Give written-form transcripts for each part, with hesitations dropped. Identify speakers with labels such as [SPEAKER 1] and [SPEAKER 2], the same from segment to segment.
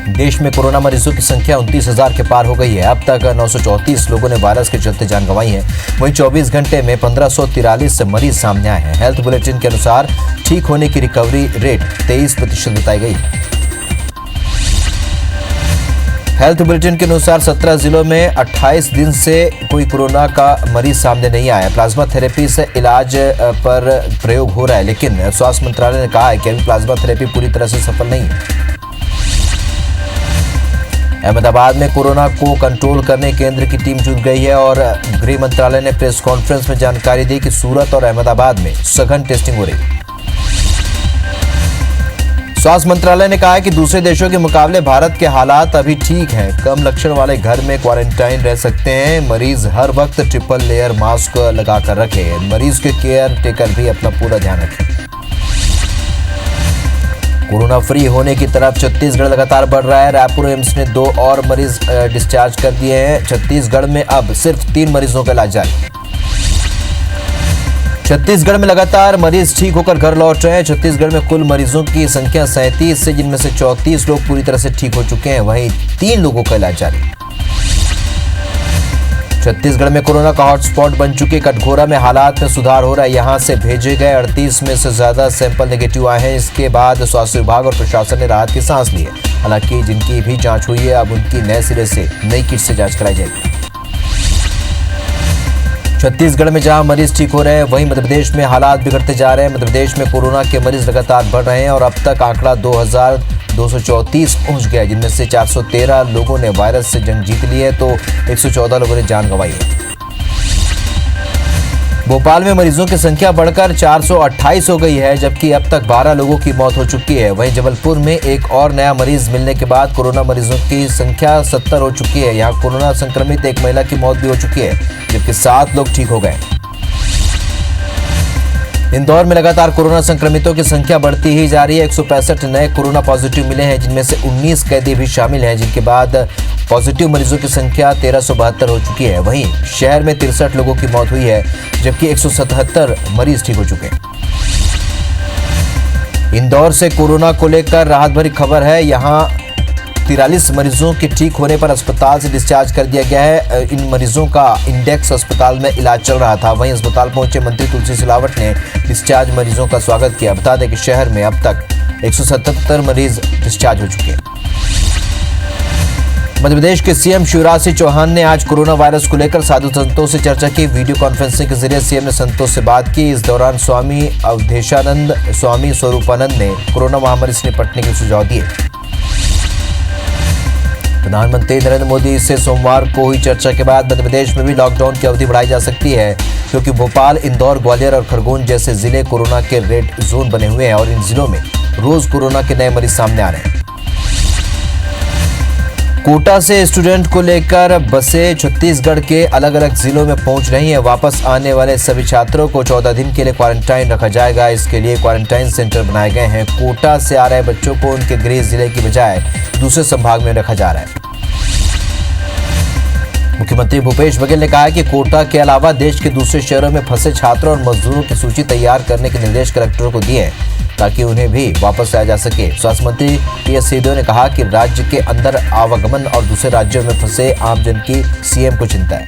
[SPEAKER 1] देश में कोरोना मरीजों की संख्या 29,000 के पार हो गई है। अब तक 934 लोगों ने वायरस के चलते जान गंवाई है। वहीं 24 घंटे में 1543 मरीज सामने आए हैं। हेल्थ बुलेटिन के अनुसार ठीक होने की रिकवरी रेट 23% बताई गई। हेल्थ बुलेटिन के अनुसार 17 जिलों में 28 दिन से कोई कोरोना का मरीज सामने नहीं आया। प्लाज्मा थेरेपी से इलाज पर प्रयोग हो रहा है, लेकिन स्वास्थ्य मंत्रालय ने कहा है कि अभी प्लाज्मा थेरेपी पूरी तरह से सफल नहीं है। अहमदाबाद में कोरोना को कंट्रोल करने केंद्र की टीम जुट गई है और गृह मंत्रालय ने प्रेस कॉन्फ्रेंस में जानकारी दी कि सूरत और अहमदाबाद में सघन टेस्टिंग हो रही है। स्वास्थ्य मंत्रालय ने कहा है कि दूसरे देशों के मुकाबले भारत के हालात अभी ठीक हैं। कम लक्षण वाले घर में क्वारंटाइन रह सकते हैं। मरीज हर वक्त ट्रिपल लेयर मास्क लगाकर रखे। मरीज के केयर टेकर भी अपना पूरा ध्यान रखें। कोरोना फ्री होने की तरफ छत्तीसगढ़ लगातार बढ़ रहा है। रायपुर एम्स ने 2 और मरीज डिस्चार्ज कर दिए हैं। छत्तीसगढ़ में अब सिर्फ 3 मरीजों का इलाज जारी। छत्तीसगढ़ में लगातार मरीज ठीक होकर घर लौट रहे हैं। छत्तीसगढ़ में कुल मरीजों की संख्या 37 से, जिनमें से 34 लोग पूरी तरह से ठीक हो चुके हैं। वहीं 3 लोगों का इलाज जारी। छत्तीसगढ़ में कोरोना का हॉटस्पॉट बन चुके कटघोरा में हालात में सुधार हो रहा है। यहां से भेजे गए 38 में से ज्यादा सैंपल नेगेटिव आए हैं। इसके बाद स्वास्थ्य विभाग और प्रशासन ने राहत की सांस ली है। हालांकि जिनकी भी जांच हुई है, अब उनकी नए सिरे से नई किट से जांच कराई जाएगी। छत्तीसगढ़ में जहां मरीज ठीक हो रहे हैं, वहीं मध्य प्रदेश में हालात बिगड़ते जा रहे हैं। मध्य प्रदेश में कोरोना के मरीज लगातार बढ़ रहे हैं और अब तक आंकड़ा 2234 पहुंच गया है, जिनमें से 413 लोगों ने वायरस से जंग जीत ली है तो 114 लोगों ने जान गंवाई है। भोपाल में मरीजों की संख्या बढ़कर 428 हो गई है, जबकि अब तक 12 लोगों की मौत हो चुकी है। वहीं जबलपुर में एक और नया मरीज मिलने के बाद कोरोना मरीजों की संख्या 70 हो चुकी है। यहां कोरोना संक्रमित एक महिला की मौत भी हो चुकी है, जबकि 7 लोग ठीक हो गए। इंदौर में लगातार कोरोना संक्रमितों की संख्या बढ़ती ही जा रही है। 165 नए कोरोना पॉजिटिव मिले हैं, जिनमें से 19 कैदी भी शामिल हैं, जिनके बाद पॉजिटिव मरीजों की संख्या 1372 हो चुकी है। वहीं शहर में 63 लोगों की मौत हुई है, जबकि 177 मरीज ठीक हो चुके हैं। इंदौर से कोरोना को लेकर राहत भरी खबर है। यहां 43 मरीजों के ठीक होने पर अस्पताल से डिस्चार्ज कर दिया गया है। इन मरीजों का इंडेक्स अस्पताल में इलाज चल रहा था। वहीं अस्पताल पहुंचे मंत्री तुलसी सिलावट ने डिस्चार्ज मरीजों का स्वागत किया। बता दें कि शहर में अब तक 177 मरीज डिस्चार्ज हो चुके हैं। मध्य प्रदेश के सीएम शिवराज सिंह चौहान ने आज कोरोना वायरस को लेकर साधु संतों से चर्चा की। वीडियो कॉन्फ्रेंसिंग के जरिए सीएम ने संतों से बात की। इस दौरान स्वामी अवधेशानंद, स्वामी स्वरूपानंद ने कोरोना महामारी से निपटने के सुझाव दिए। प्रधानमंत्री नरेंद्र मोदी से सोमवार को हुई चर्चा के बाद मध्य प्रदेश में भी लॉकडाउन की अवधि बढ़ाई जा सकती है, क्योंकि भोपाल, इंदौर, ग्वालियर और खरगोन जैसे जिले कोरोना के रेड जोन बने हुए हैं और इन जिलों में रोज कोरोना के नए मरीज सामने आ रहे हैं। कोटा से स्टूडेंट को लेकर बसें छत्तीसगढ़ के अलग अलग जिलों में पहुंच रही हैं। वापस आने वाले सभी छात्रों को 14 दिन के लिए क्वारंटाइन रखा जाएगा। इसके लिए क्वारंटाइन सेंटर बनाए गए हैं। कोटा से आ रहे बच्चों को उनके गृह जिले की बजाय दूसरे संभाग में रखा जा रहा है। मुख्यमंत्री भूपेश बघेल ने कहा है कि कोटा के अलावा देश के दूसरे शहरों में फंसे छात्रों और मजदूरों की सूची तैयार करने के निर्देश कलेक्टरों को दिए हैं, ताकि उन्हें भी वापस लाया जा सके। स्वास्थ्य मंत्री टी.एस. सिंहदेव ने कहा कि राज्य के अंदर आवागमन और दूसरे राज्यों में फंसे आमजन की सीएम को चिंता है।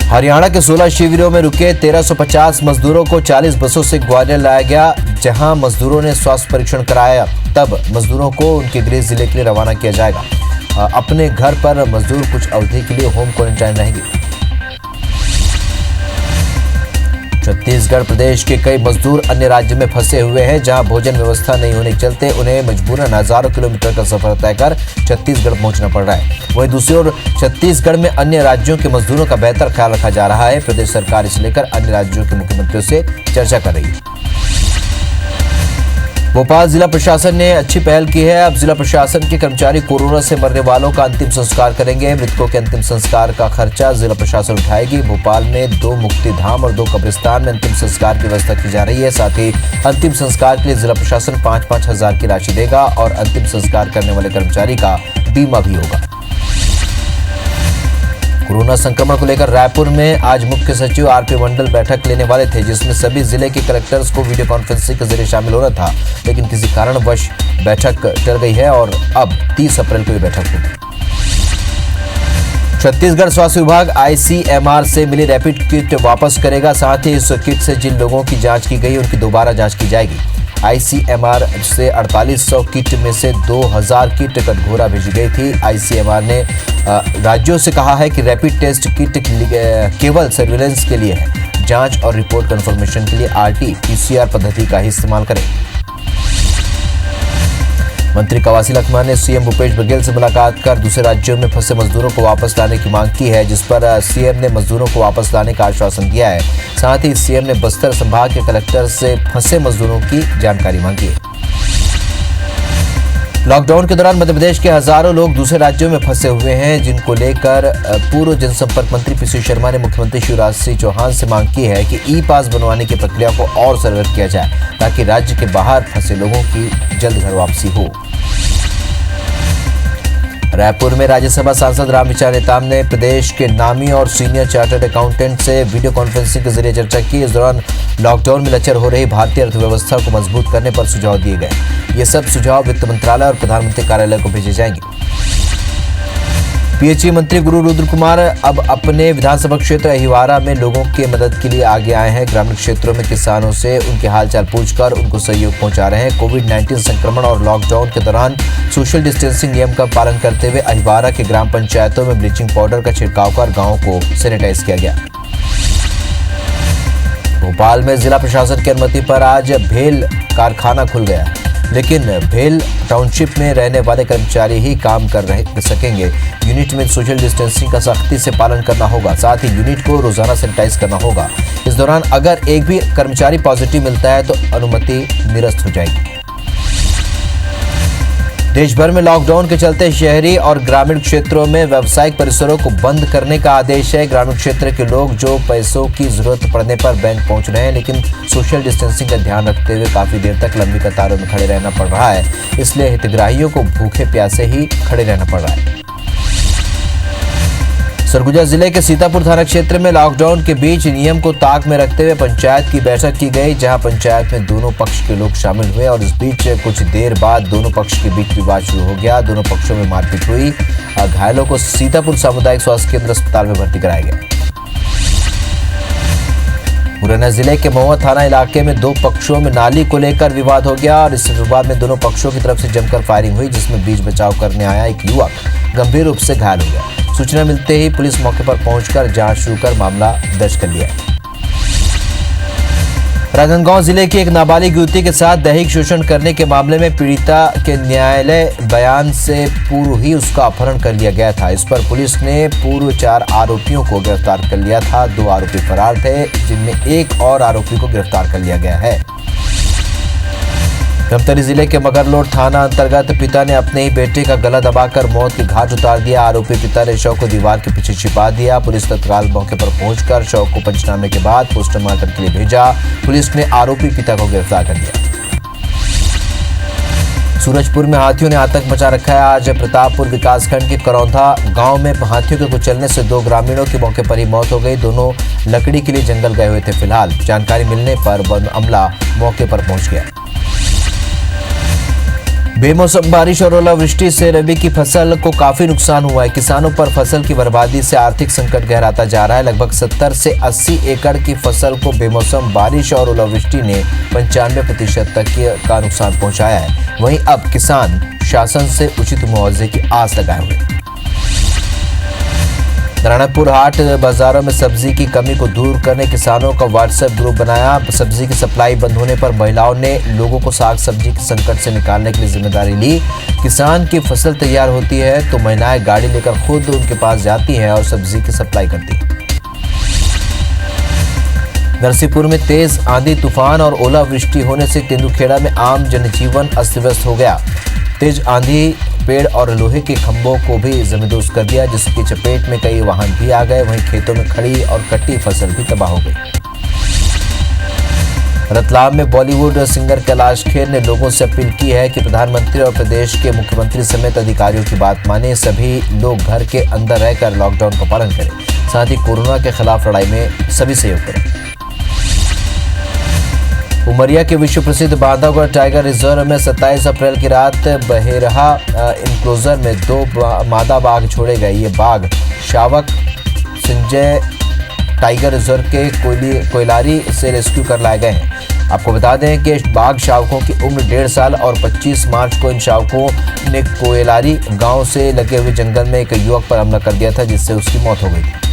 [SPEAKER 1] हरियाणा के 16 शिविरों में रुके 1350 मजदूरों को 40 बसों से ग्वालियर लाया गया। जहां मजदूरों ने स्वास्थ्य परीक्षण कराया, तब मजदूरों को उनके गृह जिले के लिए रवाना किया जाएगा। अपने घर पर मजदूर कुछ अवधि के लिए होम क्वारंटाइन रहेंगे। छत्तीसगढ़ प्रदेश के कई मजदूर अन्य राज्य में फंसे हुए हैं, जहां भोजन व्यवस्था नहीं होने के चलते उन्हें मजबूरन हजारों किलोमीटर का सफर तय कर छत्तीसगढ़ पहुंचना पड़ रहा है। वहीं दूसरी ओर छत्तीसगढ़ में अन्य राज्यों के मजदूरों का बेहतर ख्याल रखा जा रहा है। प्रदेश सरकार इसे लेकर अन्य राज्यों के मुख्यमंत्रियों से चर्चा कर रही है। भोपाल जिला प्रशासन ने अच्छी पहल की है। अब जिला प्रशासन के कर्मचारी कोरोना से मरने वालों का अंतिम संस्कार करेंगे। मृतकों के अंतिम संस्कार का खर्चा जिला प्रशासन उठाएगी। भोपाल में 2 मुक्ति धाम और 2 कब्रिस्तान में अंतिम संस्कार की व्यवस्था की जा रही है। साथ ही अंतिम संस्कार के लिए जिला प्रशासन 5-5 हजार की राशि देगा और अंतिम संस्कार करने वाले कर्मचारी का बीमा भी होगा। कोरोना संक्रमण को लेकर रायपुर में आज मुख्य सचिव आरपी मंडल बैठक लेने वाले थे, जिसमें सभी जिले के कलेक्टर्स को वीडियो कॉन्फ्रेंसिंग के जरिए शामिल होना था, लेकिन किसी कारणवश बैठक टल गई है और अब 30 अप्रैल को ये बैठक होगी। छत्तीसगढ़ स्वास्थ्य विभाग आईसीएमआर से मिली रैपिड किट वापस करेगा। साथ ही इस किट से जिन लोगों की जांच की गई उनकी दोबारा जांच की जाएगी। आईसीएमआर से 4800 किट में से 2000 किट कटघोरा भेजी गई थी। आईसीएमआर ने राज्यों से कहा है कि रैपिड टेस्ट किट केवल सर्विलेंस के लिए है। जांच और रिपोर्ट कंफर्मेशन के लिए आरटी-पीसीआर पद्धति का ही इस्तेमाल करें। मंत्री कवासी लखमा ने सीएम भूपेश बघेल से मुलाकात कर दूसरे राज्यों में फंसे मजदूरों को वापस लाने की मांग की है, जिस पर सीएम ने मजदूरों को वापस लाने का आश्वासन दिया है। साथ ही सीएम ने बस्तर संभाग के कलेक्टर से फंसे मजदूरों की जानकारी मांगी है। लॉकडाउन के दौरान मध्य प्रदेश के हजारों लोग दूसरे राज्यों में फंसे हुए हैं, जिनको लेकर पूर्व जनसंपर्क मंत्री पीसी शर्मा ने मुख्यमंत्री शिवराज सिंह चौहान से मांग की है कि ई पास बनवाने की प्रक्रिया को और सरल किया जाए, ताकि राज्य के बाहर फंसे लोगों की जल्द घर वापसी हो। रायपुर में राज्यसभा सांसद रामविचार नेताम ने प्रदेश के नामी और सीनियर चार्टर्ड अकाउंटेंट से वीडियो कॉन्फ्रेंसिंग के जरिए चर्चा की। इस दौरान लॉकडाउन में लचर हो रही भारतीय अर्थव्यवस्था को मजबूत करने पर सुझाव दिए गए। ये सब सुझाव वित्त मंत्रालय और प्रधानमंत्री कार्यालय को भेजे जाएंगे। पीएचई मंत्री गुरु रुद्र कुमार अब अपने विधानसभा क्षेत्र अहिवारा में लोगों के मदद के लिए आगे आए हैं। ग्रामीण क्षेत्रों में किसानों से उनके हालचाल पूछकर उनको सहयोग पहुंचा रहे हैं। कोविड-19 संक्रमण और लॉकडाउन के दौरान सोशल डिस्टेंसिंग नियम का पालन करते हुए अहिवारा के ग्राम पंचायतों में ब्लीचिंग पाउडर का छिड़काव कर गांवों को सैनिटाइज किया गया। भोपाल में जिला प्रशासन की अनुमति पर आज भेल कारखाना खुल गया, लेकिन भेल टाउनशिप में रहने वाले कर्मचारी ही काम कर सकेंगे। यूनिट में सोशल डिस्टेंसिंग का सख्ती से पालन करना होगा। साथ ही यूनिट को रोजाना सैनिटाइज करना होगा। इस दौरान अगर एक भी कर्मचारी पॉजिटिव मिलता है तो अनुमति निरस्त हो जाएगी। देश भर में लॉकडाउन के चलते शहरी और ग्रामीण क्षेत्रों में व्यावसायिक परिसरों को बंद करने का आदेश है। ग्रामीण क्षेत्र के लोग जो पैसों की जरूरत पड़ने पर बैंक पहुंच रहे हैं, लेकिन सोशल डिस्टेंसिंग का ध्यान रखते हुए काफी देर तक लंबी कतारों में खड़े रहना पड़ रहा है। इसलिए हितग्राहियों को भूखे प्यासे ही खड़े रहना पड़ रहा है। सरगुजा जिले के सीतापुर थाना क्षेत्र में लॉकडाउन के बीच नियम को ताक में रखते हुए पंचायत की बैठक की गई, जहां पंचायत में दोनों पक्ष के लोग शामिल हुए और इस बीच कुछ देर बाद दोनों पक्ष के बीच विवाद शुरू हो गया। दोनों पक्षों में मारपीट हुई। घायलों को सीतापुर सामुदायिक स्वास्थ्य केंद्र अस्पताल में भर्ती कराया गया। मुरैना जिले के महुआ थाना इलाके में दो पक्षों में नाली को लेकर विवाद हो गया और इस विवाद में दोनों पक्षों की तरफ से जमकर फायरिंग हुई, जिसमें बीच बचाव करने आया एक युवक गंभीर रूप से घायल हो गया। सूचना मिलते ही पुलिस मौके पर पहुंचकर जांच शुरू कर मामला दर्ज कर लिया। राजनांदगांव जिले की एक नाबालिग युवती के साथ दैहिक शोषण करने के मामले में पीड़िता के न्यायालय बयान से पूर्व ही उसका अपहरण कर लिया गया था। इस पर पुलिस ने पूर्व 4 आरोपियों को गिरफ्तार कर लिया था। 2 आरोपी फरार थे, जिनमें एक और आरोपी को गिरफ्तार कर लिया गया है। धमतरी जिले के मगरलोड थाना अंतर्गत पिता ने अपने ही बेटे का गला दबाकर मौत के घाट उतार दिया। आरोपी पिता ने शव को दीवार के पीछे छिपा दिया। पुलिस तत्काल मौके पर पहुंचकर शव को पंचनामे के बाद पोस्टमार्टम के लिए भेजा। पुलिस ने आरोपी पिता को गिरफ्तार कर लिया। सूरजपुर में हाथियों ने आतंक मचा रखा है। आज प्रतापपुर विकासखंड के करौंधा गांव में हाथियों के कुचलने से 2 ग्रामीणों की मौके पर ही मौत हो गई। दोनों लकड़ी के लिए जंगल गए हुए थे। फिलहाल जानकारी मिलने पर वन अमला मौके पर पहुंच गया। बेमौसम बारिश और ओलावृष्टि से रबी की फसल को काफी नुकसान हुआ है। किसानों पर फसल की बर्बादी से आर्थिक संकट गहराता जा रहा है। लगभग 70 से 80 एकड़ की फसल को बेमौसम बारिश और ओलावृष्टि ने 95% तक का नुकसान पहुंचाया है। वहीं अब किसान शासन से उचित मुआवजे की आस लगाए हुए। नारायणपुर हाट बाजारों में सब्जी की कमी को दूर करने किसानों का व्हाट्सएप ग्रुप बनाया। सब्जी की सप्लाई बंद होने पर महिलाओं ने लोगों को साग सब्जी के संकट से निकालने के लिए जिम्मेदारी ली। किसान की फसल तैयार होती है तो महिलाएं गाड़ी लेकर खुद उनके पास जाती हैं और सब्जी की सप्लाई करती हैं। नरसिंहपुर में तेज आंधी तूफान और ओलावृष्टि होने से तेंदुखेड़ा में आम जनजीवन अस्त व्यस्त हो गया। तेज आंधी पेड़ और लोहे के खंभों को भी जमींदोज कर दिया, जिसकी चपेट में कई वाहन भी आ गए। वहीं खेतों में खड़ी और कटी फसल भी तबाह हो गई। रतलाम में बॉलीवुड सिंगर कैलाश खेर ने लोगों से अपील की है कि प्रधानमंत्री और प्रदेश के मुख्यमंत्री समेत अधिकारियों की बात माने। सभी लोग घर के अंदर रहकर लॉकडाउन का पालन करें, साथ ही कोरोना के खिलाफ लड़ाई में सभी सहयोग करें। उमरिया के विश्व प्रसिद्ध बांधवगढ़ टाइगर रिजर्व में 27 अप्रैल की रात बहेरहा इंक्लोजर में 2 मादा बाघ छोड़े गए। ये बाघ शावक संजय टाइगर रिजर्व के कोयलारी से रेस्क्यू कर लाए गए हैं। आपको बता दें कि बाघ शावकों की उम्र 1.5 साल और 25 मार्च को इन शावकों ने कोयलारी गांव से लगे हुए जंगल में एक युवक पर हमला कर दिया था, जिससे उसकी मौत हो गई थी।